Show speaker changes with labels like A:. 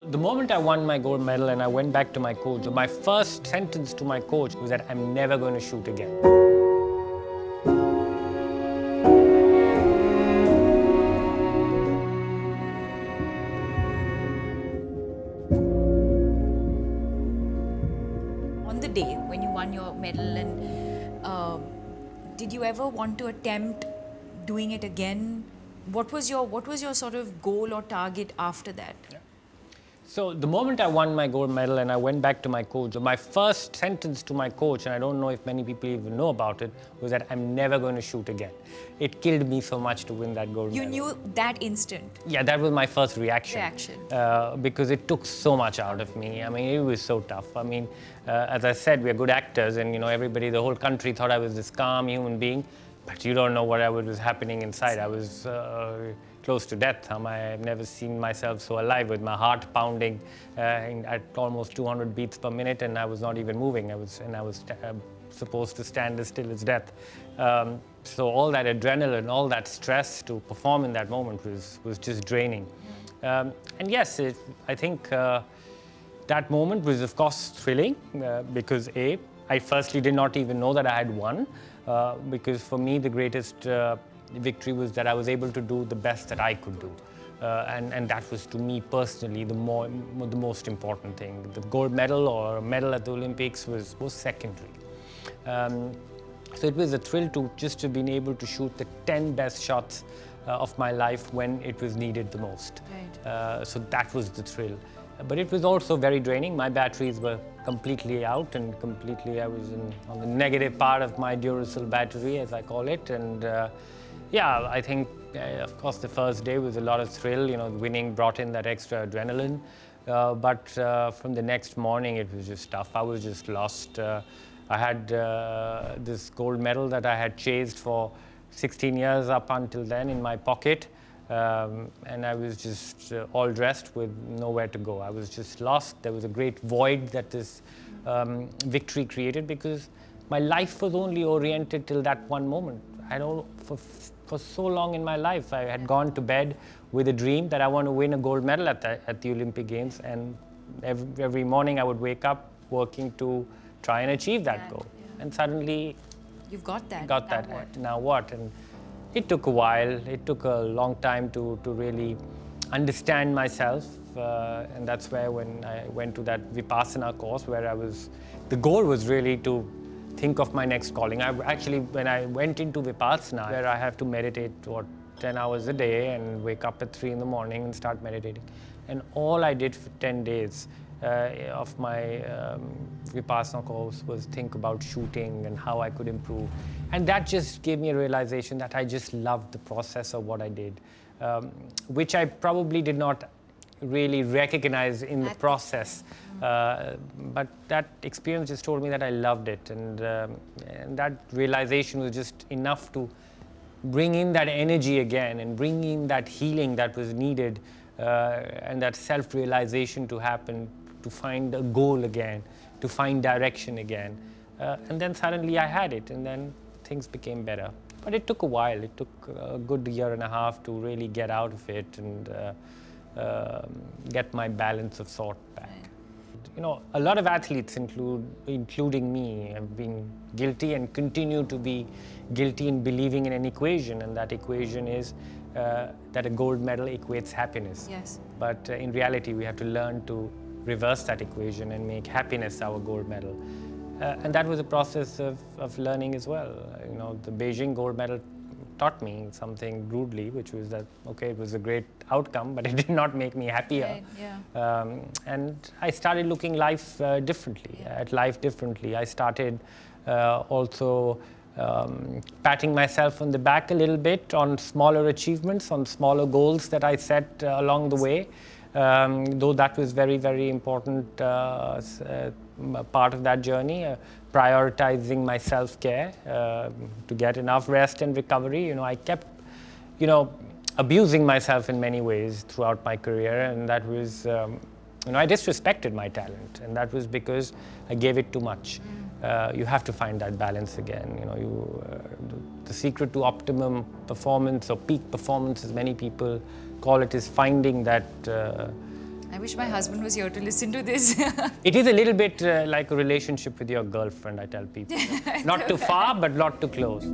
A: The moment I won my gold medal and I went back to my coach, my first sentence to my coach was that I'm never going to shoot again.
B: On the day when you won your medal, and did you ever want to attempt doing it again? What was your sort of goal or target after that?
A: So the moment I won my gold medal and I went back to my coach, my first sentence to my coach, and I don't know if many people even know about it, was that I'm never going to shoot again. It killed me so much to win that gold
B: You
A: medal.
B: knew that instant.
A: Yeah, that was my first reaction. Because it took so much out of me. I mean, it was so tough. I mean, as I said, we're good actors, and everybody, the whole country thought I was this calm human being, but you don't know what was happening inside. I was close to death. I've never seen myself so alive, with my heart pounding at almost 200 beats per minute, and I was not even moving. I was supposed to stand as still as death. So all that adrenaline, all that stress to perform in that moment was just draining. And yes, I think that moment was, of course, thrilling because I firstly did not even know that I had won. Because for me, the greatest victory was that I was able to do the best that I could do. And that was, to me personally, the most important thing. The gold medal or medal at the Olympics was secondary. So it was a thrill to just have been able to shoot the 10 best shots of my life when it was needed the most.
B: Right.
A: So that was the thrill. But it was also very draining. My batteries were completely out, and I was on the negative part of my Duracell battery, as I call it. And yeah, I think, of course, the first day was a lot of thrill. Winning brought in that extra adrenaline. But from the next morning, it was just tough. I was just lost. I had this gold medal that I had chased for 16 years up until then in my pocket. And I was just all dressed with nowhere to go. I was just lost. There was a great void that this victory created, because my life was only oriented till that one moment. I don't, for so long in my life, I had gone to bed with a dream that I want to win a gold medal at the Olympic Games, and every morning I would wake up working to try and achieve that goal. Yeah. And suddenly,
B: you've got that.
A: Now what? And it took a while. It took a long time to really understand myself. And that's where, when I went to that Vipassana course, where the goal was really to think of my next calling. When I went into Vipassana, where I have to meditate, 10 hours a day, and wake up at 3 in the morning and start meditating. And all I did for 10 days of my Vipassana course was think about shooting and how I could improve. And that just gave me a realization that I just loved the process of what I did, which I probably did not really recognize in the process. But that experience just told me that I loved it. And that realization was just enough to bring in that energy again and bring in that healing that was needed, and that self-realization to happen, to find a goal again, to find direction again. And then suddenly I had it, and then things became better. But it took a while. It took a good year and a half to really get out of it and get my balance of thought back. A lot of athletes, including me, have been guilty and continue to be guilty in believing in an equation, and that equation is that a gold medal equates happiness.
B: Yes.
A: But in reality, we have to learn to reverse that equation and make happiness our gold medal. And that was a process of learning as well. The Beijing gold medal taught me something brutally, which was that, okay, it was a great outcome, but it did not make me happier.
B: Right, yeah.
A: And I started looking at life differently. I started also patting myself on the back a little bit on smaller achievements, on smaller goals that I set along the way. Though that was very, very important part of that journey, prioritizing my self-care to get enough rest and recovery. I kept, abusing myself in many ways throughout my career, and that was, I disrespected my talent, and that was because I gave it too much. You have to find that balance again. The secret to optimum performance, or peak performance, as many people call it, is finding that
B: I wish my husband was here to listen to this.
A: It is a little bit like a relationship with your girlfriend, I tell people. Not too far, but not too close.